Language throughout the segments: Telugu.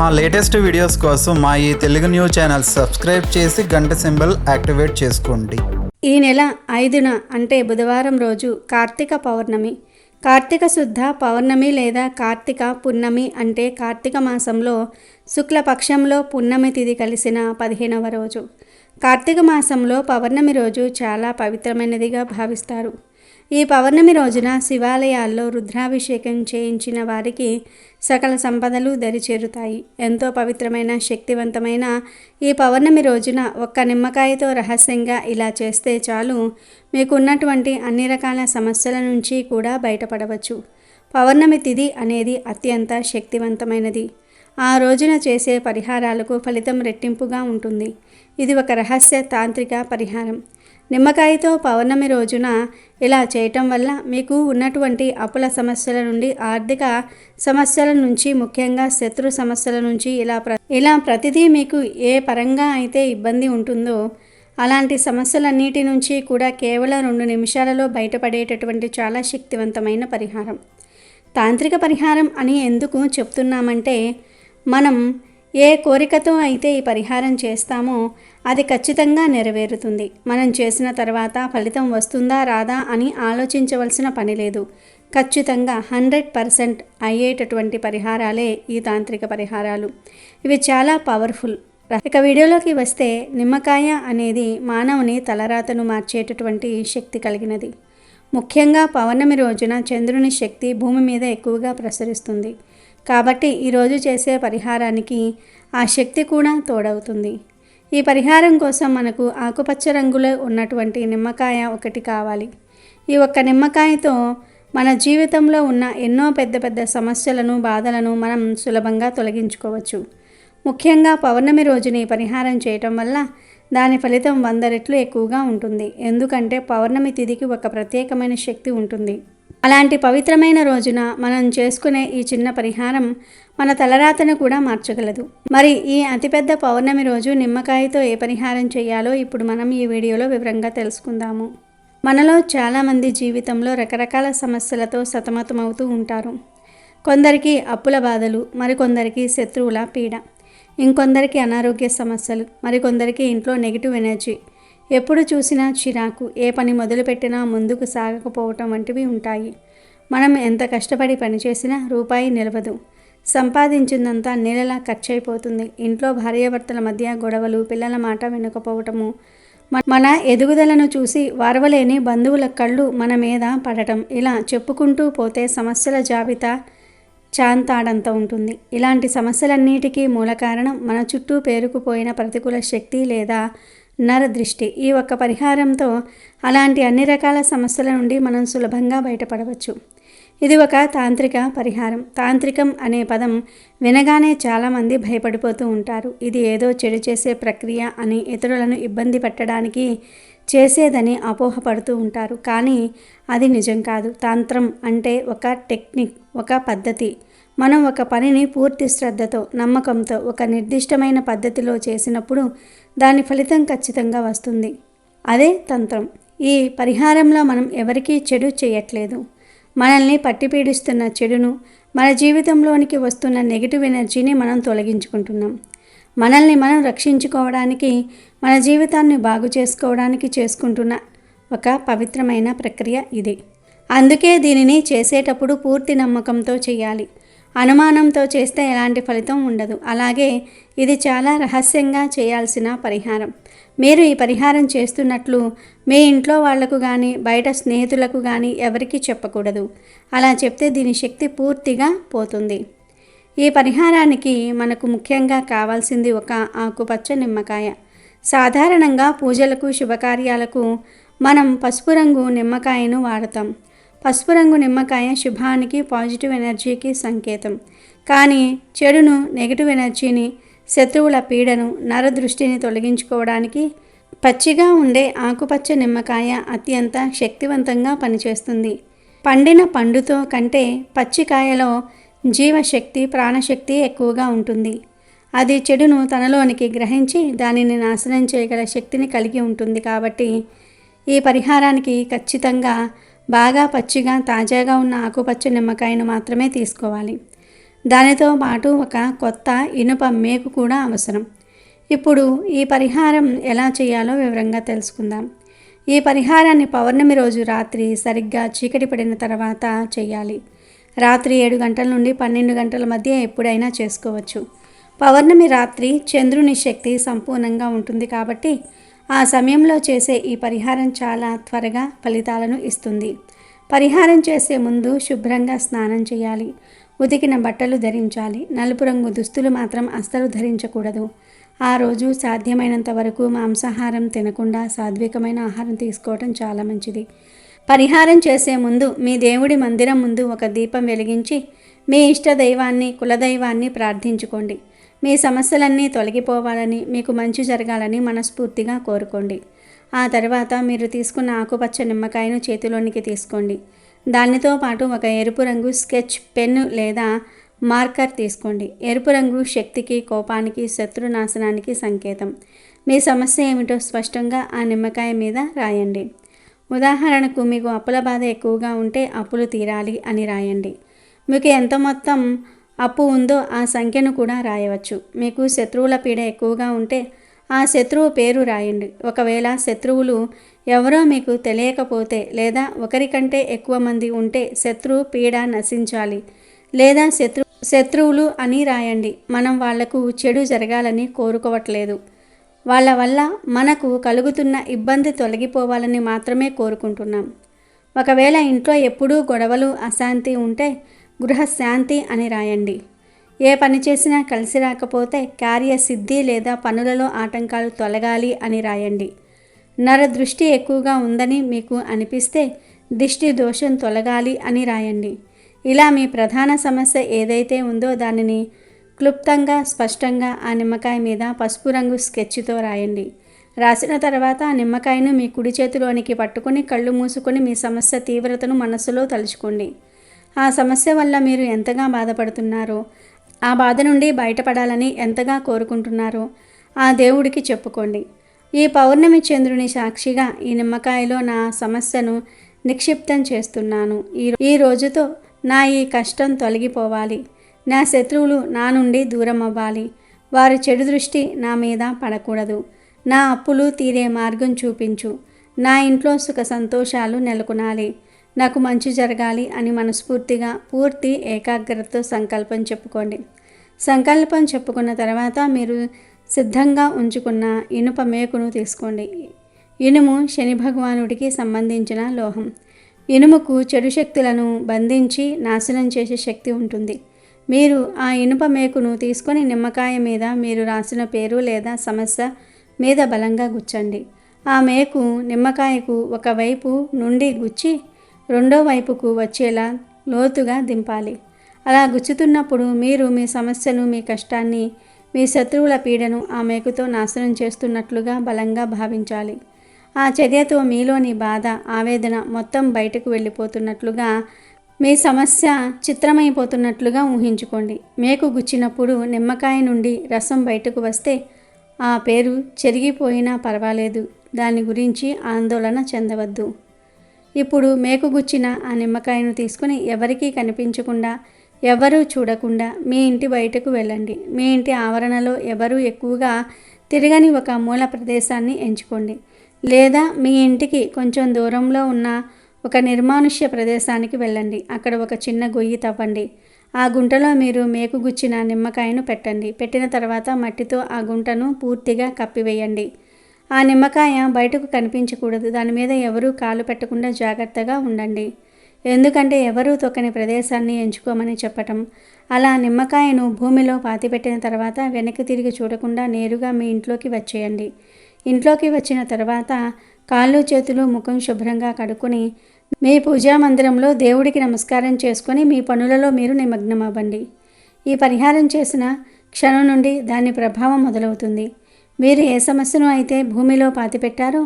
మా లేటెస్ట్ వీడియోస్ కోసం మా ఈ తెలుగు న్యూస్ ఛానల్ సబ్స్క్రైబ్ చేసి గంట సింబల్ యాక్టివేట్ చేసుకోండి. ఈ నెల 5న అంటే బుధవారం రోజు కార్తీక పౌర్ణమి. కార్తీక శుద్ధ పౌర్ణమి లేదా కార్తీక పున్నమి అంటే కార్తీక మాసంలో శుక్లపక్షంలో పున్నమి తిథి కలిసిన 15వ రోజు. కార్తీక మాసంలో పౌర్ణమి రోజు చాలా పవిత్రమైనదిగా భావిస్తారు. ఈ పౌర్ణమి రోజున శివాలయాల్లో రుద్రాభిషేకం చేయించిన వారికి సకల సంపదలు దరిచేరుతాయి. ఎంతో పవిత్రమైన శక్తివంతమైన ఈ పౌర్ణమి రోజున ఒక్క నిమ్మకాయతో రహస్యంగా ఇలా చేస్తే చాలు, మీకు ఉన్నటువంటి అన్ని రకాల సమస్యల నుంచి కూడా బయటపడవచ్చు. పౌర్ణమి తిథి అనేది అత్యంత శక్తివంతమైనది. ఆ రోజున చేసే పరిహారాలకు ఫలితం రెట్టింపుగా ఉంటుంది. ఇది ఒక రహస్య తాంత్రిక పరిహారం. నిమ్మకాయతో పౌర్ణమి రోజున ఇలా చేయటం వల్ల మీకు ఉన్నటువంటి అప్పుల సమస్యల నుండి, ఆర్థిక సమస్యల నుంచి, ముఖ్యంగా శత్రు సమస్యల నుంచి ఇలా ప్రతిదీ మీకు ఏ పరంగా అయితే ఇబ్బంది ఉంటుందో అలాంటి సమస్యలన్నిటి నుంచి కూడా కేవలం 2 నిమిషాలలో బయటపడేటటువంటి చాలా శక్తివంతమైన పరిహారం. తాంత్రిక పరిహారం అని ఎందుకు చెప్తున్నామంటే, మనం ఏ కోరికతో అయితే ఈ పరిహారం చేస్తామో అది ఖచ్చితంగా నెరవేరుతుంది. మనం చేసిన తర్వాత ఫలితం వస్తుందా రాదా అని ఆలోచించవలసిన పని లేదు. ఖచ్చితంగా 100% అయ్యేటటువంటి పరిహారాలే ఈ తాంత్రిక పరిహారాలు. ఇవి చాలా పవర్ఫుల్. ఇక వీడియోలోకి వస్తే, నిమ్మకాయ అనేది మానవుని తలరాతను మార్చేటటువంటి శక్తి కలిగినది. ముఖ్యంగా పౌర్ణమి రోజున చంద్రుని శక్తి భూమి మీద ఎక్కువగా ప్రసరిస్తుంది. కాబట్టి ఈరోజు చేసే పరిహారానికి ఆ శక్తి కూడా తోడవుతుంది. ఈ పరిహారం కోసం మనకు ఆకుపచ్చ రంగులో ఉన్నటువంటి నిమ్మకాయ ఒకటి కావాలి. ఈ ఒక్క నిమ్మకాయతో మన జీవితంలో ఉన్న ఎన్నో పెద్ద పెద్ద సమస్యలను, బాధలను మనం సులభంగా తొలగించుకోవచ్చు. ముఖ్యంగా పౌర్ణమి రోజున ఈ పరిహారం చేయటం వల్ల దాని ఫలితం 100 రెట్లు ఎక్కువగా ఉంటుంది. ఎందుకంటే పౌర్ణమి తిథికి ఒక ప్రత్యేకమైన శక్తి ఉంటుంది. అలాంటి పవిత్రమైన రోజున మనం చేసుకునే ఈ చిన్న పరిహారం మన తలరాతను కూడా మార్చగలదు. మరి ఈ అతిపెద్ద పౌర్ణమి రోజు నిమ్మకాయతో ఏ పరిహారం చేయాలో ఇప్పుడు మనం ఈ వీడియోలో వివరంగా తెలుసుకుందాము. మనలో చాలామంది జీవితంలో రకరకాల సమస్యలతో సతమతమవుతూ ఉంటారు. కొందరికి అప్పుల బాధలు, మరికొందరికి శత్రువుల పీడ, ఇంకొందరికి అనారోగ్య సమస్యలు, మరికొందరికి ఇంట్లో నెగిటివ్ ఎనర్జీ, ఎప్పుడు చూసినా చిరాకు, ఏ పని మొదలుపెట్టినా ముందుకు సాగకపోవటం వంటివి ఉంటాయి. మనం ఎంత కష్టపడి పనిచేసినా రూపాయి నిలవదు. సంపాదించిందంతా నీళ్ళలా ఖర్చయిపోతుంది. ఇంట్లో భార్యాభర్తల మధ్య గొడవలు, పిల్లల మాట వినకపోవటము, మన ఎదుగుదలను చూసి వారవలేని బంధువుల కళ్ళు మన మీద పడటం, ఇలా చెప్పుకుంటూ పోతే సమస్యల జాబితా చాంతాడంత ఉంటుంది. ఇలాంటి సమస్యలన్నిటికీ మూల కారణం మన చుట్టూ పేరుకుపోయిన ప్రతికూల శక్తి లేదా నరదృష్టి. ఈ ఒక్క పరిహారంతో అలాంటి అన్ని రకాల సమస్యల నుండి మనం సులభంగా బయటపడవచ్చు. ఇది ఒక తాంత్రిక పరిహారం. తాంత్రికం అనే పదం వినగానే చాలామంది భయపడిపోతూ ఉంటారు. ఇది ఏదో చెడు చేసే ప్రక్రియ అని, ఇతరులను ఇబ్బంది పెట్టడానికి చేసేదని అపోహపడుతూ ఉంటారు. కానీ అది నిజం కాదు. తంత్రం అంటే ఒక టెక్నిక్, ఒక పద్ధతి. మనం ఒక పనిని పూర్తి శ్రద్ధతో, నమ్మకంతో, ఒక నిర్దిష్టమైన పద్ధతిలో చేసినప్పుడు దాని ఫలితం ఖచ్చితంగా వస్తుంది. అదే తంత్రం. ఈ పరిహారంలో మనం ఎవరికీ చెడు చేయట్లేదు. మనల్ని పట్టిపీడిస్తున్న చెడును, మన జీవితంలోనికి వస్తున్న నెగిటివ్ ఎనర్జీని మనం తొలగించుకుంటున్నాం. మనల్ని మనం రక్షించుకోవడానికి, మన జీవితాన్ని బాగు చేసుకోవడానికి చేసుకుంటున్న ఒక పవిత్రమైన ప్రక్రియ ఇది. అందుకే దీనిని చేసేటప్పుడు పూర్తి నమ్మకంతో చేయాలి. అనుమానంతో చేస్తే ఎలాంటి ఫలితం ఉండదు. అలాగే ఇది చాలా రహస్యంగా చేయాల్సిన పరిహారం. మీరు ఈ పరిహారం చేస్తున్నట్లు మీ ఇంట్లో వాళ్లకు కానీ, బయట స్నేహితులకు కానీ ఎవరికీ చెప్పకూడదు. అలా చెప్తే దీని శక్తి పూర్తిగా పోతుంది. ఈ పరిహారానికి మనకు ముఖ్యంగా కావాల్సింది ఒక ఆకుపచ్చ నిమ్మకాయ. సాధారణంగా పూజలకు, శుభకార్యాలకు మనం పసుపు రంగు నిమ్మకాయను వాడతాం. పసుపు రంగు నిమ్మకాయ శుభానికి, పాజిటివ్ ఎనర్జీకి సంకేతం. కానీ చెడును, నెగిటివ్ ఎనర్జీని, శత్రువుల పీడను, నరదృష్టిని తొలగించుకోవడానికి పచ్చిగా ఉండే ఆకుపచ్చ నిమ్మకాయ అత్యంత శక్తివంతంగా పనిచేస్తుంది. పండిన పండుతో కంటే పచ్చికాయలో జీవశక్తి, ప్రాణశక్తి ఎక్కువగా ఉంటుంది. అది చెడును తనలోనికి గ్రహించి దానిని నాశనం చేయగల శక్తిని కలిగి ఉంటుంది. కాబట్టి ఈ పరిహారానికి ఖచ్చితంగా బాగా పచ్చిగా, తాజాగా ఉన్న ఆకుపచ్చ నిమ్మకాయను మాత్రమే తీసుకోవాలి. దానితో పాటు ఒక కొత్త ఇనుప మేకు కూడా అవసరం. ఇప్పుడు ఈ పరిహారం ఎలా చేయాలో వివరంగా తెలుసుకుందాం. ఈ పరిహారాన్ని పౌర్ణమి రోజు రాత్రి సరిగ్గా చీకటి పడిన తర్వాత చేయాలి. రాత్రి 7 గంటల నుండి 12 గంటల మధ్య ఎప్పుడైనా చేసుకోవచ్చు. పౌర్ణమి రాత్రి చంద్రుని శక్తి సంపూర్ణంగా ఉంటుంది కాబట్టి ఆ సమయంలో చేసే ఈ పరిహారం చాలా త్వరగా ఫలితాలను ఇస్తుంది. పరిహారం చేసే ముందు శుభ్రంగా స్నానం చేయాలి. ఉతికిన బట్టలు ధరించాలి. నలుపు రంగు దుస్తులు మాత్రం అస్సలు ధరించకూడదు. ఆ రోజు సాధ్యమైనంత వరకు మాంసాహారం తినకుండా సాత్వికమైన ఆహారం తీసుకోవడం చాలా మంచిది. పరిహారం చేసే ముందు మీ దేవుడి మందిరం ముందు ఒక దీపం వెలిగించి మీ ఇష్ట దైవాన్ని, కులదైవాన్ని ప్రార్థించుకోండి. మీ సమస్యలన్నీ తొలగిపోవాలని, మీకు మంచి జరగాలని మనస్ఫూర్తిగా కోరుకోండి. ఆ తర్వాత మీరు తీసుకున్న ఆకుపచ్చ నిమ్మకాయను చేతిలోనికి తీసుకోండి. దానితో పాటు ఒక ఎరుపు రంగు స్కెచ్ పెన్ను లేదా మార్కర్ తీసుకోండి. ఎరుపు రంగు శక్తికి, కోపానికి, శత్రునాశనానికి సంకేతం. మీ సమస్య ఏమిటో స్పష్టంగా ఆ నిమ్మకాయ మీద రాయండి. ఉదాహరణకు మీకు అప్పుల బాధ ఎక్కువగా ఉంటే అప్పులు తీరాలి అని రాయండి. మీకు ఎంత మొత్తం అప్పు ఉందో ఆ సంఖ్యను కూడా రాయవచ్చు. మీకు శత్రువుల పీడ ఎక్కువగా ఉంటే ఆ శత్రువు పేరు రాయండి. ఒకవేళ శత్రువులు ఎవరో మీకు తెలియకపోతే లేదా ఒకరికంటే ఎక్కువ మంది ఉంటే శత్రువు పీడ నశించాలి లేదా శత్రువులు అని రాయండి. మనం వాళ్లకు చెడు జరగాలని కోరుకోవట్లేదు. వాళ్ళ వల్ల మనకు కలుగుతున్న ఇబ్బంది తొలగిపోవాలని మాత్రమే కోరుకుంటున్నాం. ఒకవేళ ఇంట్లో ఎప్పుడూ గొడవలు, అశాంతి ఉంటే గృహశాంతి అని రాయండి. ఏ పని చేసినా కలిసి రాకపోతే కార్యసిద్ధి లేదా పనులలో ఆటంకాలు తొలగాలి అని రాయండి. నరదృష్టి ఎక్కువగా ఉందని మీకు అనిపిస్తే దిష్టి దోషం తొలగాలి అని రాయండి. ఇలా మీ ప్రధాన సమస్య ఏదైతే ఉందో దానిని క్లుప్తంగా, స్పష్టంగా ఆ నిమ్మకాయ మీద పసుపు రంగు స్కెచ్తో రాయండి. రాసిన తర్వాత ఆ నిమ్మకాయను మీ కుడి చేతిలోనికి పట్టుకొని కళ్ళు మూసుకొని మీ సమస్య తీవ్రతను మనస్సులో తలుచుకోండి. ఆ సమస్య వల్ల మీరు ఎంతగా బాధపడుతున్నారో, ఆ బాధ నుండి బయటపడాలని ఎంతగా కోరుకుంటున్నారో ఆ దేవుడికి చెప్పుకోండి. ఈ పౌర్ణమి చంద్రుని సాక్షిగా ఈ నిమ్మకాయలో నా సమస్యను నిక్షిప్తం చేస్తున్నాను. ఈ రోజుతో నా ఈ కష్టం తొలగిపోవాలి. నా శత్రువులు నా నుండి దూరం అవ్వాలి. వారి చెడు దృష్టి నా మీద పడకూడదు. నా అప్పులు తీరే మార్గం చూపించు. నా ఇంట్లో సుఖ సంతోషాలు నెలకొనాలి. నాకు మంచి జరగాలి అని మనస్ఫూర్తిగా పూర్తి ఏకాగ్రతతో సంకల్పం చెప్పుకోండి. సంకల్పం చెప్పుకున్న తర్వాత మీరు సిద్ధంగా ఉంచుకున్న ఇనుప మేకును తీసుకోండి. ఇనుము శని భగవానుడికి సంబంధించిన లోహం. ఇనుముకు చెడు శక్తులను బంధించి నాశనం చేసే శక్తి ఉంటుంది. మీరు ఆ ఇనుప మేకును తీసుకొని నిమ్మకాయ మీద మీరు రాసిన పేరు లేదా సమస్య మీద బలంగా గుచ్చండి. ఆ మేకు నిమ్మకాయకు ఒకవైపు నుండి గుచ్చి రెండో వైపుకు వచ్చేలా లోతుగా దింపాలి. అలా గుచ్చుతున్నప్పుడు మీరు మీ సమస్యను, మీ కష్టాన్ని, మీ శత్రువుల పీడను ఆ మేకుతో నాశనం చేస్తున్నట్లుగా బలంగా భావించాలి. ఆ చర్యతో మీలోని బాధ, ఆవేదన మొత్తం బయటకు వెళ్ళిపోతున్నట్లుగా, మీ సమస్య చిత్రమైపోతున్నట్లుగా ఊహించుకోండి. మేకు గుచ్చినప్పుడు నిమ్మకాయ నుండి రసం బయటకు వస్తే ఆ పేరు చెరిగిపోయినా పర్వాలేదు. దాని గురించి ఆందోళన చెందవద్దు. ఇప్పుడు మేకు గుచ్చిన ఆ నిమ్మకాయను తీసుకుని ఎవరికీ కనిపించకుండా, ఎవరూ చూడకుండా మీ ఇంటి బయటకు వెళ్ళండి. మీ ఇంటి ఆవరణలో ఎవరూ ఎక్కువగా తిరగని ఒక మూల ప్రదేశాన్ని ఎంచుకోండి. లేదా మీ ఇంటికి కొంచెం దూరంలో ఉన్న ఒక నిర్మానుష్య ప్రదేశానికి వెళ్ళండి. అక్కడ ఒక చిన్న గొయ్యి తవ్వండి. ఆ గుంటలో మీరు మేకు గుచ్చిన నిమ్మకాయను పెట్టండి. పెట్టిన తర్వాత మట్టితో ఆ గుంటను పూర్తిగా కప్పివేయండి. ఆ నిమ్మకాయ బయటకు కనిపించకూడదు. దాని మీద ఎవరూ కాలు పెట్టకుండా జాగ్రత్తగా ఉండండి. ఎందుకంటే ఎవరూ తొక్కని ప్రదేశాన్ని ఎంచుకోమని చెప్పటం. అలా నిమ్మకాయను భూమిలో పాతిపెట్టిన తర్వాత వెనక్కి తిరిగి చూడకుండా నేరుగా మీ ఇంట్లోకి వచ్చేయండి. ఇంట్లోకి వచ్చిన తర్వాత కాళ్ళు, చేతులు, ముఖం శుభ్రంగా కడుక్కొని మీ పూజా మందిరంలో దేవుడికి నమస్కారం చేసుకొని మీ పనులలో మీరు నిమగ్నం అవ్వండి. ఈ పరిహారం చేసిన క్షణం నుండి దాని ప్రభావం మొదలవుతుంది. మీరు ఏ సమస్యను అయితే భూమిలో పాతిపెట్టారో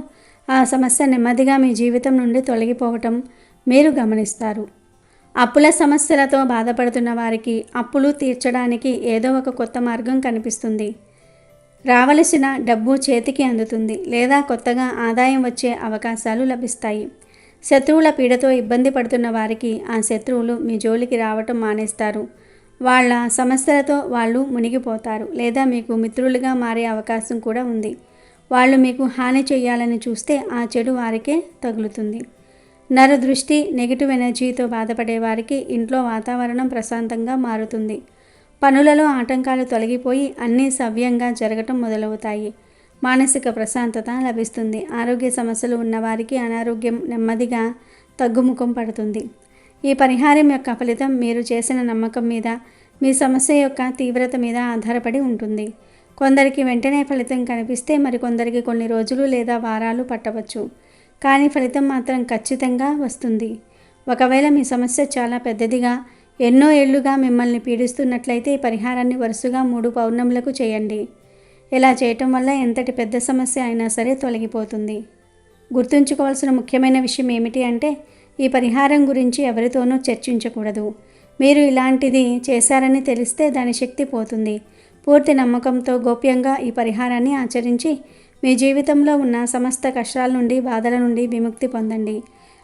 ఆ సమస్య నెమ్మదిగా మీ జీవితం నుండి తొలగిపోవటం మీరు గమనిస్తారు. అప్పుల సమస్యలతో బాధపడుతున్న వారికి అప్పులు తీర్చడానికి ఏదో ఒక కొత్త మార్గం కనిపిస్తుంది. రావలసిన డబ్బు చేతికి అందుతుంది లేదా కొత్తగా ఆదాయం వచ్చే అవకాశాలు లభిస్తాయి. శత్రువుల పీడతో ఇబ్బంది పడుతున్న వారికి ఆ శత్రువులు మీ జోలికి రావటం మానేస్తారు. వాళ్ళ సమస్యలతో వాళ్ళు మునిగిపోతారు, లేదా మీకు మిత్రులుగా మారే అవకాశం కూడా ఉంది. వాళ్ళు మీకు హాని చేయాలని చూస్తే ఆ చెడు వారికే తగులుతుంది. నరదృష్టి, నెగిటివ్ ఎనర్జీతో బాధపడే వారికి ఇంట్లో వాతావరణం ప్రశాంతంగా మారుతుంది. పనులలో ఆటంకాలు తొలగిపోయి అన్నీ సవ్యంగా జరగటం మొదలవుతాయి. మానసిక ప్రశాంతత లభిస్తుంది. ఆరోగ్య సమస్యలు ఉన్నవారికి అనారోగ్యం నెమ్మదిగా తగ్గుముఖం పడుతుంది. ఈ పరిహారం యొక్క ఫలితం మీరు చేసిన నమ్మకం మీద, మీ సమస్య యొక్క తీవ్రత మీద ఆధారపడి ఉంటుంది. కొందరికి వెంటనే ఫలితం కనిపిస్తే మరికొందరికి కొన్ని రోజులు లేదా వారాలు పట్టవచ్చు. కానీ ఫలితం మాత్రం ఖచ్చితంగా వస్తుంది. ఒకవేళ మీ సమస్య చాలా పెద్దదిగా, ఎన్నో ఏళ్లుగా మిమ్మల్ని పీడిస్తున్నట్లయితే ఈ పరిహారాన్ని వరుసగా 3 పౌర్ణములకు చేయండి. ఇలా చేయటం వల్ల ఎంతటి పెద్ద సమస్య అయినా సరే తొలగిపోతుంది. గుర్తుంచుకోవాల్సిన ముఖ్యమైన విషయం ఏమిటి అంటే, ఈ పరిహారం గురించి ఎవరితోనూ చర్చించకూడదు. మీరు ఇలాంటిది చేశారని తెలిస్తే దాని శక్తి పోతుంది. పూర్తి నమ్మకంతో గోప్యంగా ఈ పరిహారాన్ని ఆచరించి మీ జీవితంలో ఉన్న సమస్త కష్టాల నుండి, బాధల నుండి విముక్తి పొందండి.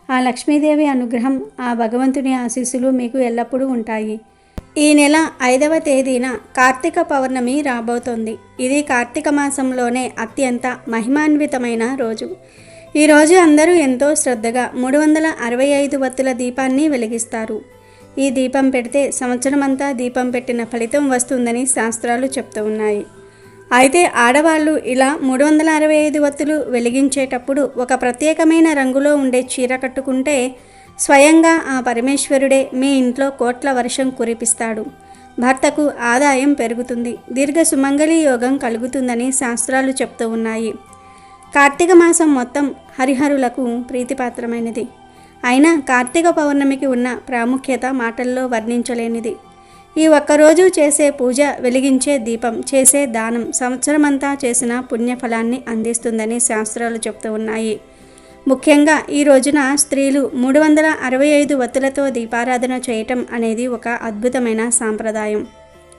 ఆ లక్ష్మీదేవి అనుగ్రహం, ఆ భగవంతుని ఆశీస్సులు మీకు ఎల్లప్పుడూ ఉంటాయి. ఈ నెల 5వ తేదీన కార్తీక పౌర్ణమి రాబోతోంది. ఇది కార్తీక మాసంలోనే అత్యంత మహిమాన్వితమైన రోజు. ఈ రోజు అందరూ ఎంతో శ్రద్ధగా 365 వత్తుల దీపాన్ని వెలిగిస్తారు. ఈ దీపం పెడితే సంవత్సరమంతా దీపం పెట్టిన ఫలితం వస్తుందని శాస్త్రాలు చెప్తూ ఉన్నాయి. అయితే ఆడవాళ్ళు ఇలా 365 వత్తులు వెలిగించేటప్పుడు ఒక ప్రత్యేకమైన రంగులో ఉండే చీర కట్టుకుంటే స్వయంగా ఆ పరమేశ్వరుడే మీ ఇంట్లో కోట్ల వర్షం కురిపిస్తాడు. భర్తకు ఆదాయం పెరుగుతుంది, దీర్ఘ సుమంగళి యోగం కలుగుతుందని శాస్త్రాలు చెప్తూ ఉన్నాయి. కార్తీక మాసం మొత్తం హరిహరులకు ప్రీతిపాత్రమైనది. అయినా కార్తీక పౌర్ణమికి ఉన్న ప్రాముఖ్యత మాటల్లో వర్ణించలేనిది. ఈ ఒక్కరోజు చేసే పూజ, వెలిగించే దీపం, చేసే దానం సంవత్సరమంతా చేసిన పుణ్యఫలాన్ని అందిస్తుందని శాస్త్రాలు చెప్తూ ఉన్నాయి. ముఖ్యంగా ఈ రోజున స్త్రీలు 365 వత్తులతో దీపారాధన చేయటం అనేది ఒక అద్భుతమైన సాంప్రదాయం.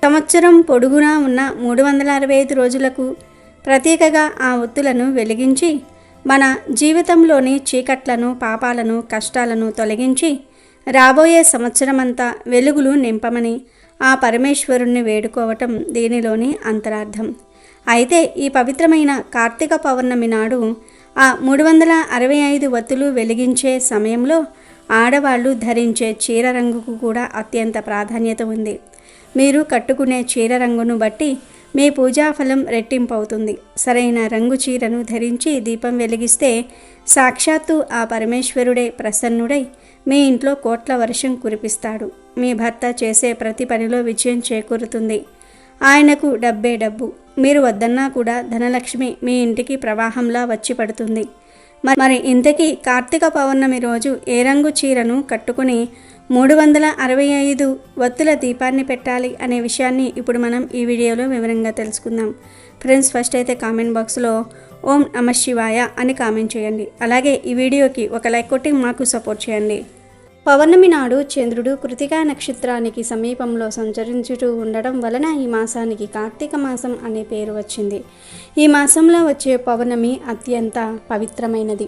సంవత్సరం పొడుగునా ఉన్న 365 రోజులకు ప్రత్యేకగా ఆ ఒత్తులను వెలిగించి మన జీవితంలోని చీకట్లను, పాపాలను, కష్టాలను తొలగించి రాబోయే సంవత్సరమంతా వెలుగులు నింపమని ఆ పరమేశ్వరుణ్ణి వేడుకోవటం దీనిలోని అంతరార్థం. అయితే ఈ పవిత్రమైన కార్తీక పౌర్ణమి నాడు ఆ 365 వత్తులు వెలిగించే సమయంలో ఆడవాళ్ళు ధరించే చీర రంగుకు కూడా అత్యంత ప్రాధాన్యత ఉంది. మీరు కట్టుకునే చీర రంగును బట్టి మీ పూజాఫలం రెట్టింపవుతుంది. సరైన రంగు చీరను ధరించి దీపం వెలిగిస్తే సాక్షాత్తు ఆ పరమేశ్వరుడే ప్రసన్నుడై మీ ఇంట్లో కోట్ల వర్షం కురిపిస్తాడు. మీ భర్త చేసే ప్రతి పనిలో విజయం చేకూరుతుంది. ఆయనకు డబ్బే డబ్బు. మీరు వద్దన్నా కూడా ధనలక్ష్మి మీ ఇంటికి ప్రవాహంలా వచ్చి పడుతుంది. మరి ఇంతకీ కార్తీక పౌర్ణమి రోజు ఏ రంగు చీరను కట్టుకుని 365 వత్తుల దీపాన్ని పెట్టాలి అనే విషయాన్ని ఇప్పుడు మనం ఈ వీడియోలో వివరంగా తెలుసుకుందాం. ఫ్రెండ్స్, ఫస్ట్ అయితే కామెంట్ బాక్స్లో ఓం నమః శివాయ అని కామెంట్ చేయండి. అలాగే ఈ వీడియోకి ఒక లైక్ కొట్టి మాకు సపోర్ట్ చేయండి. పౌర్ణమి నాడు చంద్రుడు కృతికా నక్షత్రానికి సమీపంలో సంచరించుతూ ఉండడం వలన ఈ మాసానికి కార్తీక మాసం అనే పేరు వచ్చింది. ఈ మాసంలో వచ్చే పౌర్ణమి అత్యంత పవిత్రమైనది.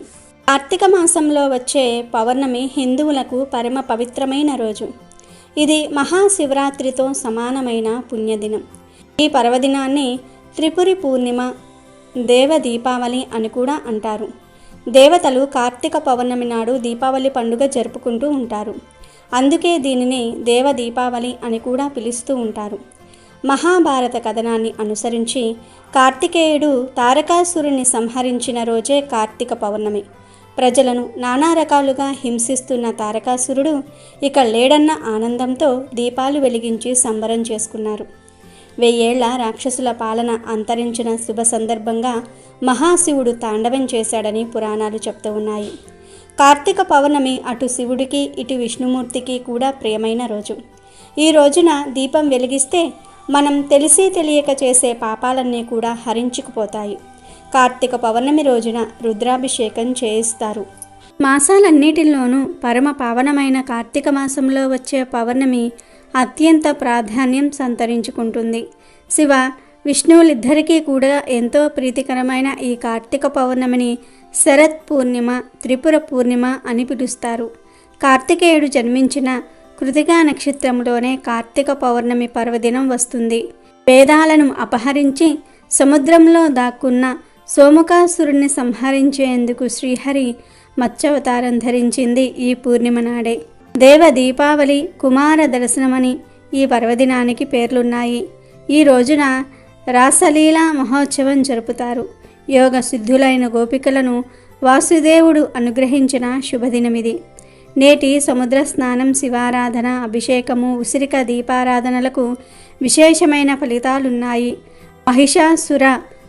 కార్తీక మాసంలో వచ్చే పౌర్ణమి హిందువులకు పరమ పవిత్రమైన రోజు. ఇది మహాశివరాత్రితో సమానమైన పుణ్యదినం. ఈ పర్వదినాన్ని త్రిపురి పూర్ణిమ, దేవ దీపావళి అని కూడా అంటారు. దేవతలు కార్తీక పౌర్ణమి నాడు దీపావళి పండుగ జరుపుకుంటూ ఉంటారు. అందుకే దీనిని దేవ దీపావళి అని కూడా పిలుస్తూ ఉంటారు. మహాభారత కథనాన్ని అనుసరించి కార్తికేయుడు తారకాసురుని సంహరించిన రోజే కార్తీక పౌర్ణమి. ప్రజలను నానా రకాలుగా హింసిస్తున్న తారకాసురుడు ఇక లేడన్న ఆనందంతో దీపాలు వెలిగించి సంబరం చేసుకున్నారు. 1000 ఏళ్ల రాక్షసుల పాలన అంతరించిన శుభ సందర్భంగా మహాశివుడు తాండవం చేశాడని పురాణాలు చెప్తూ ఉన్నాయి. కార్తీక పౌర్ణమి అటు శివుడికి ఇటు విష్ణుమూర్తికి కూడా ప్రియమైన రోజు. ఈ రోజున దీపం వెలిగిస్తే మనం తెలిసి తెలియక చేసే పాపాలన్నీ కూడా హరించుకుపోతాయి. కార్తీక పౌర్ణమి రోజున రుద్రాభిషేకం చేయిస్తారు. మాసాలన్నిటిలోనూ పరమ పావనమైన కార్తీక మాసంలో వచ్చే పౌర్ణమి అత్యంత ప్రాధాన్యం సంతరించుకుంటుంది. శివ విష్ణువులిద్దరికీ కూడా ఎంతో ప్రీతికరమైన ఈ కార్తీక పౌర్ణమిని శరత్ పూర్ణిమ, త్రిపుర పూర్ణిమ అని పిలుస్తారు. కార్తికేయుడు జన్మించిన కృతికా నక్షత్రంలోనే కార్తీక పౌర్ణమి పర్వదినం వస్తుంది. వేదాలను అపహరించి సముద్రంలో దాక్కున్న సోమకాసురుణ్ణి సంహరించేందుకు శ్రీహరి మత్స్యావతారం ధరించింది ఈ పూర్ణిమ నాడే. దేవ దీపావళి, కుమార దర్శనమని ఈ పర్వదినానికి పేర్లున్నాయి. ఈ రోజున రాసలీలా మహోత్సవం జరుపుతారు. యోగ సిద్ధులైన గోపికలను వాసుదేవుడు అనుగ్రహించిన శుభదినమిది. నేటి సముద్ర స్నానం, శివారాధన, అభిషేకము, ఉసిరిక దీపారాధనలకు విశేషమైన ఫలితాలున్నాయి. మహిషాసుర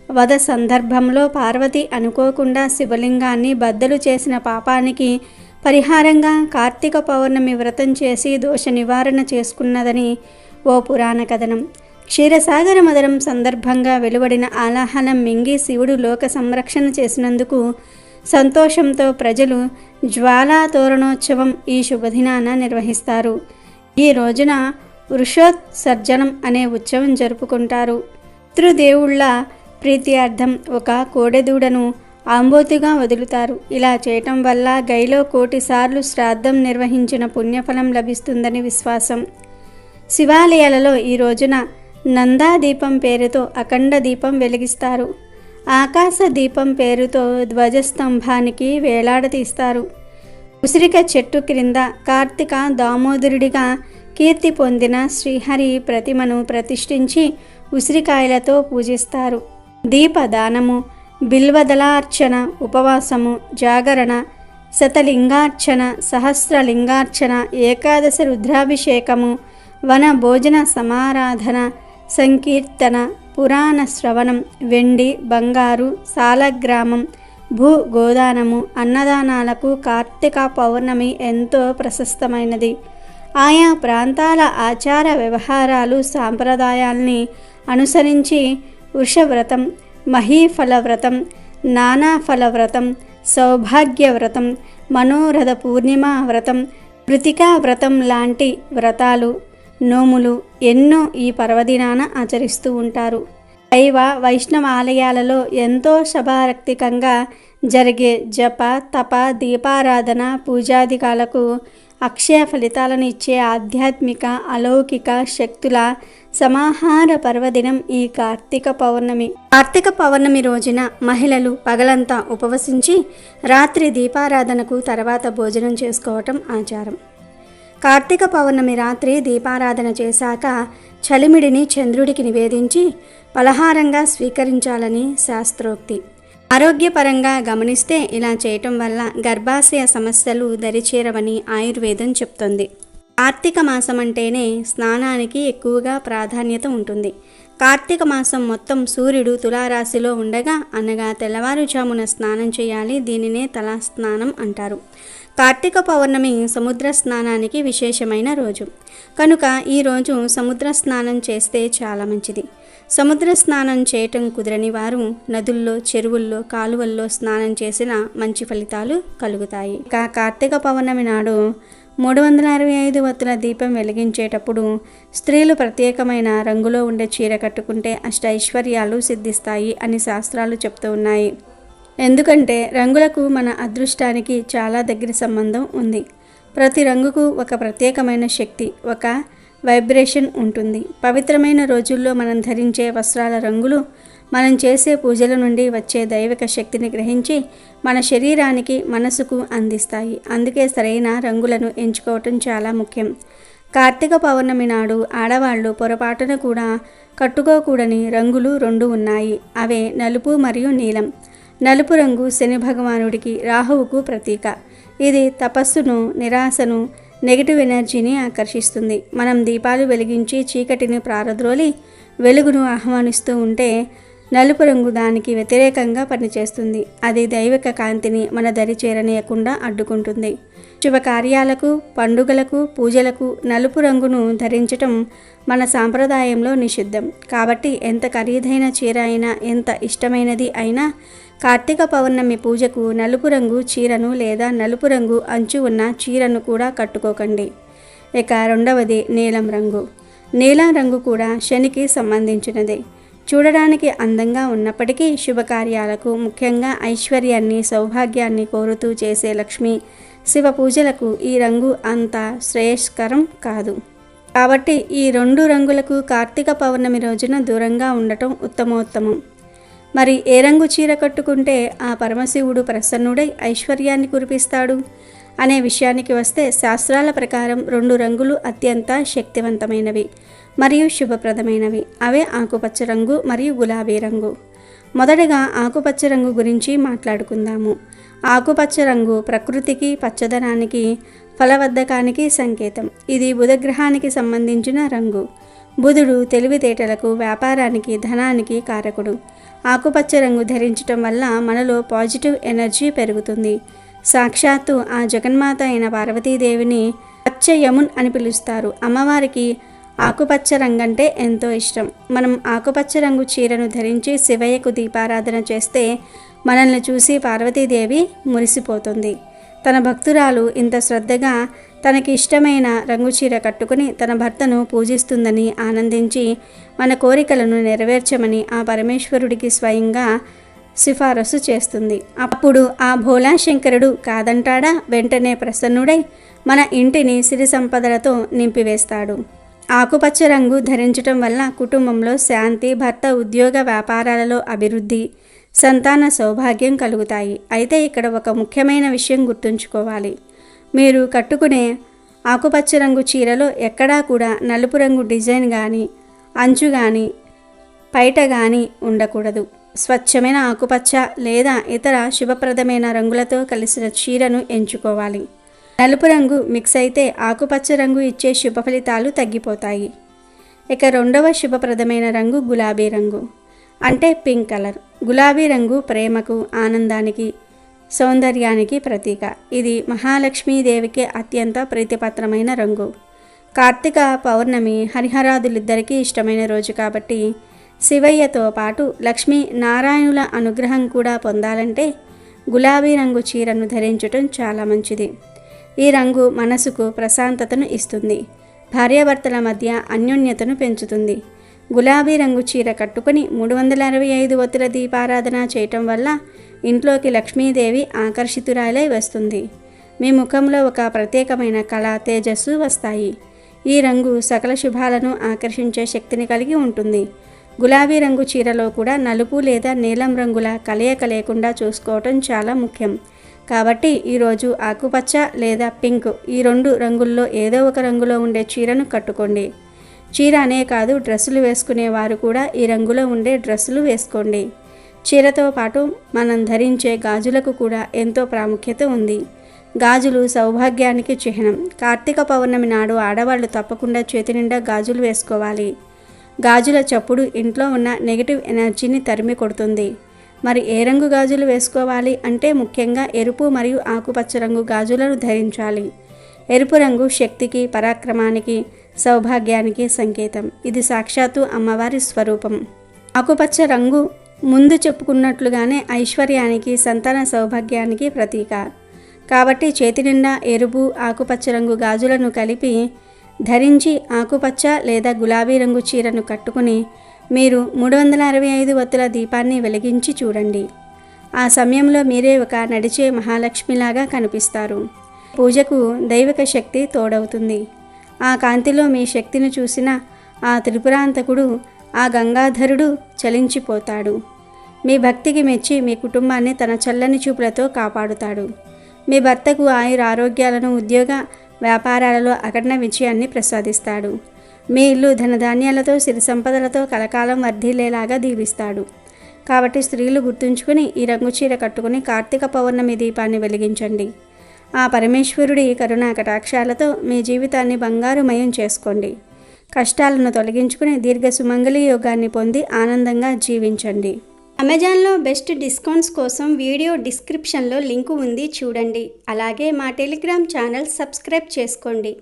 వధ సందర్భంలో పార్వతి అనుకోకుండా శివలింగాన్ని బద్దలు చేసిన పాపానికి పరిహారంగా కార్తీక పౌర్ణమి వ్రతం చేసి దోష నివారణ చేసుకున్నదని ఓ పురాణ కథనం. క్షీరసాగర మదనం సందర్భంగా వెలువడిన ఆలాహలం మింగి శివుడు లోక సంరక్షణ చేసినందుకు సంతోషంతో ప్రజలు జ్వాలా తోరణోత్సవం ఈ శుభదినాన నిర్వహిస్తారు. ఈ రోజున వృషోత్సర్జనం అనే ఉత్సవం జరుపుకుంటారు. పితృదేవుళ్ళ ప్రీత్యార్థం ఒక కోడెదూడను ఆంబోతుగా వదులుతారు. ఇలా చేయటం వల్ల గైలో 1,000,000 సార్లు శ్రాద్ధం నిర్వహించిన పుణ్యఫలం లభిస్తుందని విశ్వాసం. శివాలయాలలో ఈ రోజున నందాదీపం పేరుతో అఖండ దీపం వెలిగిస్తారు. ఆకాశ దీపం పేరుతో ధ్వజస్తంభానికి వేలాడతీస్తారు. ఉసిరిక చెట్టు క్రింద కార్తీక దామోదరుడిగా కీర్తి పొందిన శ్రీహరి ప్రతిమను ప్రతిష్ఠించి ఉసిరికాయలతో పూజిస్తారు. దీపదానము, బిల్వదళార్చన, ఉపవాసము, జాగరణ, శతలింగార్చన, సహస్రలింగార్చన, ఏకాదశ రుద్రాభిషేకము, వన భోజన సమారాధన, సంకీర్తన, పురాణ శ్రవణం, వెండి బంగారు సాలగ్రామం, భూ గోదానము, అన్నదానాలకు కార్తీక పౌర్ణమి ఎంతో ప్రశస్తమైనది. ఆయా ప్రాంతాల ఆచార వ్యవహారాలు, సాంప్రదాయాల్ని అనుసరించి వృషవ్రతం, మహీఫల వ్రతం, నానాఫల వ్రతం, సౌభాగ్య వ్రతం, మనోరథ పూర్ణిమ వ్రతం, కృతికా వ్రతం లాంటి వ్రతాలు, నోములు ఎన్నో ఈ పర్వదినాన ఆచరిస్తూ ఉంటారు. శైవ వైష్ణవ ఆలయాలలో ఎంతో శభారక్తికంగా జరిగే జప, తప, దీపారాధన, పూజాదికాలకు అక్షయ ఫలితాలను ఇచ్చే ఆధ్యాత్మిక అలౌకిక శక్తుల సమాహార పర్వదినం ఈ కార్తీక పౌర్ణమి. కార్తీక పౌర్ణమి రోజున మహిళలు పగలంతా ఉపవసించి రాత్రి దీపారాధనకు తర్వాత భోజనం చేసుకోవటం ఆచారం. కార్తీక పౌర్ణమి రాత్రి దీపారాధన చేశాక చలిమిడిని చంద్రుడికి నివేదించి పలహారంగా స్వీకరించాలని శాస్త్రోక్తి. ఆరోగ్యపరంగా గమనిస్తే ఇలా చేయటం వల్ల గర్భాశయ సమస్యలు దరిచేరవని ఆయుర్వేదం చెప్తోంది. కార్తీక మాసం అంటేనే స్నానానికి ఎక్కువగా ప్రాధాన్యత ఉంటుంది. కార్తీక మాసం మొత్తం సూర్యుడు తులారాశిలో ఉండగా అనగా తెల్లవారుజామున స్నానం చేయాలి. దీనినే తలా స్నానం అంటారు. కార్తీక పౌర్ణమి సముద్ర స్నానానికి విశేషమైన రోజు కనుక ఈరోజు సముద్ర స్నానం చేస్తే చాలా మంచిది. సముద్ర స్నానం చేయటం కుదరని వారు నదుల్లో, చెరువుల్లో, కాలువల్లో స్నానం చేసిన మంచి ఫలితాలు కలుగుతాయి. ఇక కార్తీక పౌర్ణమి నాడు 365 వత్తుల దీపం వెలిగించేటప్పుడు స్త్రీలు ప్రత్యేకమైన రంగులో ఉండే చీర కట్టుకుంటే అష్టైశ్వర్యాలు సిద్ధిస్తాయి అని శాస్త్రాలు చెప్తూ ఉన్నాయి. ఎందుకంటే రంగులకు మన అదృష్టానికి చాలా దగ్గర సంబంధం ఉంది. ప్రతి రంగుకు ఒక ప్రత్యేకమైన శక్తి, ఒక వైబ్రేషన్ ఉంటుంది. పవిత్రమైన రోజుల్లో మనం ధరించే వస్త్రాల రంగులు మనం చేసే పూజల నుండి వచ్చే దైవిక శక్తిని గ్రహించి మన శరీరానికి, మనసుకు అందిస్తాయి. అందుకే సరైన రంగులను ఎంచుకోవటం చాలా ముఖ్యం. కార్తీక పౌర్ణమి నాడు ఆడవాళ్ళు పొరపాటున కూడా కట్టుకోకూడని రంగులు 2 ఉన్నాయి. అవే నలుపు మరియు నీలం. నలుపు రంగు శని భగవానుడికి, రాహువుకు ప్రతీక. ఇది తపస్సును, నిరాశను, నెగిటివ్ ఎనర్జీని ఆకర్షిస్తుంది. మనం దీపాలు వెలిగించి చీకటిని ప్రారద్రోలి వెలుగును ఆహ్వానిస్తూ ఉంటే నలుపు రంగు దానికి వ్యతిరేకంగా పనిచేస్తుంది. అది దైవిక కాంతిని మన దరి చేరనీయకుండా అడ్డుకుంటుంది. శుభకార్యాలకు, పండుగలకు, పూజలకు నలుపు రంగును ధరించటం మన సాంప్రదాయంలో నిషిద్ధం. కాబట్టి ఎంత ఖరీదైన చీర అయినా, ఎంత ఇష్టమైనది అయినా కార్తీక పౌర్ణమి పూజకు నలుపు రంగు చీరను లేదా నలుపు రంగు అంచు ఉన్న చీరను కూడా కట్టుకోకండి. ఇక రెండవది నీలం రంగు. నీలం రంగు కూడా శనికి సంబంధించినదే. చూడడానికి అందంగా ఉన్నప్పటికీ శుభకార్యాలకు, ముఖ్యంగా ఐశ్వర్యాన్ని, సౌభాగ్యాన్ని కోరుతూ చేసే లక్ష్మి శివ పూజలకు ఈ రంగు అంత శ్రేయస్కరం కాదు. కాబట్టి ఈ 2 రంగులకు కార్తీక పౌర్ణమి రోజున దూరంగా ఉండటం ఉత్తమోత్తమం. మరి ఏ రంగు చీర కట్టుకుంటే ఆ పరమశివుడు ప్రసన్నుడై ఐశ్వర్యాన్ని కురిపిస్తాడు అనే విషయానికి వస్తే శాస్త్రాల ప్రకారం 2 రంగులు అత్యంత శక్తివంతమైనవి మరియు శుభప్రదమైనవి. అవే ఆకుపచ్చ రంగు మరియు గులాబీ రంగు. మొదటగా ఆకుపచ్చ రంగు గురించి మాట్లాడుకుందాము. ఆకుపచ్చ రంగు ప్రకృతికి, పచ్చదనానికి, ఫలవర్ధకానికి సంకేతం. ఇది బుధగ్రహానికి సంబంధించిన రంగు. బుధుడు తెలివితేటలకు, వ్యాపారానికి, ధనానికి కారకుడు. ఆకుపచ్చ రంగు ధరించటం వల్ల మనలో పాజిటివ్ ఎనర్జీ పెరుగుతుంది. సాక్షాత్తు ఆ జగన్మాత అయిన పార్వతీదేవిని పచ్చ యమున్ అని పిలుస్తారు. అమ్మవారికి ఆకుపచ్చ రంగంటే ఎంతో ఇష్టం. మనం ఆకుపచ్చ రంగు చీరను ధరించి శివయ్యకు దీపారాధన చేస్తే మనల్ని చూసి పార్వతీదేవి మురిసిపోతుంది. తన భక్తురాలు ఇంత శ్రద్ధగా తనకి ఇష్టమైన రంగు చీర కట్టుకుని తన భర్తను పూజిస్తుందని ఆనందించి మన కోరికలను నెరవేర్చమని ఆ పరమేశ్వరుడికి స్వయంగా సిఫారసు చేస్తుంది. అప్పుడు ఆ భోలాశంకరుడు కాదంటాడా? వెంటనే ప్రసన్నుడై మన ఇంటిని సిరి సంపదలతో నింపివేస్తాడు. ఆకుపచ్చ రంగు ధరించటం వల్ల కుటుంబంలో శాంతి, భర్త ఉద్యోగ వ్యాపారాలలో అభివృద్ధి, సంతాన సౌభాగ్యం కలుగుతాయి. అయితే ఇక్కడ ఒక ముఖ్యమైన విషయం గుర్తుంచుకోవాలి. మీరు కట్టుకునే ఆకుపచ్చ రంగు చీరలో ఎక్కడా కూడా నలుపు రంగు డిజైన్ కానీ, అంచు కానీ, పైట కానీ ఉండకూడదు. స్వచ్ఛమైన ఆకుపచ్చ లేదా ఇతర శుభప్రదమైన రంగులతో కలిసిన చీరను ఎంచుకోవాలి. నలుపు రంగు మిక్స్ అయితే ఆకుపచ్చ రంగు ఇచ్చే శుభ ఫలితాలు తగ్గిపోతాయి. ఇక 2వ శుభప్రదమైన రంగు గులాబీ రంగు, అంటే పింక్ కలర్. గులాబీ రంగు ప్రేమకు, ఆనందానికి, సౌందర్యానికి ప్రతీక. ఇది మహాలక్ష్మీదేవికి అత్యంత ప్రీతిపాత్రమైన రంగు. కార్తీక పౌర్ణమి హరిహరాదులిద్దరికీ ఇష్టమైన రోజు కాబట్టి శివయ్యతో పాటు లక్ష్మీ నారాయణుల అనుగ్రహం కూడా పొందాలంటే గులాబీ రంగు చీరను ధరించటం చాలా మంచిది. ఈ రంగు మనసుకు ప్రశాంతతను ఇస్తుంది. భార్యాభర్తల మధ్య అన్యోన్యతను పెంచుతుంది. గులాబీ రంగు చీర కట్టుకుని 365 ఒత్తుల దీపారాధన చేయటం వల్ల ఇంట్లోకి లక్ష్మీదేవి ఆకర్షితురాలై వస్తుంది. మీ ముఖంలో ఒక ప్రత్యేకమైన కళ, తేజస్సు వస్తాయి. ఈ రంగు సకల శుభాలను ఆకర్షించే శక్తిని కలిగి ఉంటుంది. గులాబీ రంగు చీరలో కూడా నలుపు లేదా నీలం రంగుల కలయిక లేకుండా చూసుకోవటం చాలా ముఖ్యం. కాబట్టి ఈరోజు ఆకుపచ్చ లేదా పింక్, ఈ 2 రంగుల్లో ఏదో ఒక రంగులో ఉండే చీరను కట్టుకోండి. చీర అనే కాదు, డ్రెస్సులు వేసుకునే వారు కూడా ఈ రంగులో ఉండే డ్రెస్సులు వేసుకోండి. చీరతో పాటు మనం ధరించే గాజులకు కూడా ఎంతో ప్రాముఖ్యత ఉంది. గాజులు సౌభాగ్యానికి చిహ్నం. కార్తీక పౌర్ణమి నాడు ఆడవాళ్ళు తప్పకుండా చేతి నిండా గాజులు వేసుకోవాలి. గాజుల చప్పుడు ఇంట్లో ఉన్న నెగిటివ్ ఎనర్జీని తరిమి కొడుతుంది. మరి ఏ రంగు గాజులు వేసుకోవాలి అంటే ముఖ్యంగా ఎరుపు మరియు ఆకుపచ్చ రంగు గాజులను ధరించాలి. ఎరుపు రంగు శక్తికి, పరాక్రమానికి, సౌభాగ్యానికి సంకేతం. ఇది సాక్షాత్తు అమ్మవారి స్వరూపం. ఆకుపచ్చ రంగు ముందు చెప్పుకున్నట్లుగానే ఐశ్వర్యానికి, సంతాన సౌభాగ్యానికి ప్రతీక. కాబట్టి చేతి నిండా ఎరుపు, ఆకుపచ్చ రంగు గాజులను కలిపి ధరించి ఆకుపచ్చ లేదా గులాబీ రంగు చీరను కట్టుకుని మీరు 365 ఒత్తుల దీపాన్ని వెలిగించి చూడండి. ఆ సమయంలో మీరే ఒక నడిచే మహాలక్ష్మిలాగా కనిపిస్తారు. పూజకు దైవిక శక్తి తోడవుతుంది. ఆ కాంతిలో మీ శక్తిని చూసిన ఆ త్రిపురాంతకుడు, ఆ గంగాధరుడు చలించిపోతాడు. మీ భక్తికి మెచ్చి మీ కుటుంబాన్ని తన చల్లని చూపులతో కాపాడుతాడు. మీ భర్తకు ఆరోగ్యాలను, ఉద్యోగ వ్యాపారాలలో అఖండ విజయాన్ని ప్రసాదిస్తాడు. మీ ఇల్లు ధనధాన్యాలతో, సిరి సంపదలతో కలకాలం వర్ధిల్లేలాగా దీవిస్తాడు. కాబట్టి స్త్రీలు గుర్తుంచుకుని ఈ రంగు చీర కట్టుకుని కార్తీక పౌర్ణమి దీపాన్ని వెలిగించండి. ఆ పరమేశ్వరుడి కరుణా కటాక్షాలతో మీ జీవితాన్ని బంగారుమయం చేసుకోండి. కష్టాలను తొలగించుకుని దీర్ఘ సుమంగళి యోగాన్ని పొంది ఆనందంగా జీవించండి. అమెజాన్లో బెస్ట్ డిస్కౌంట్స్ కోసం వీడియో డిస్క్రిప్షన్లో లింకు ఉంది, చూడండి. అలాగే మా టెలిగ్రామ్ ఛానల్ సబ్స్క్రైబ్ చేసుకోండి.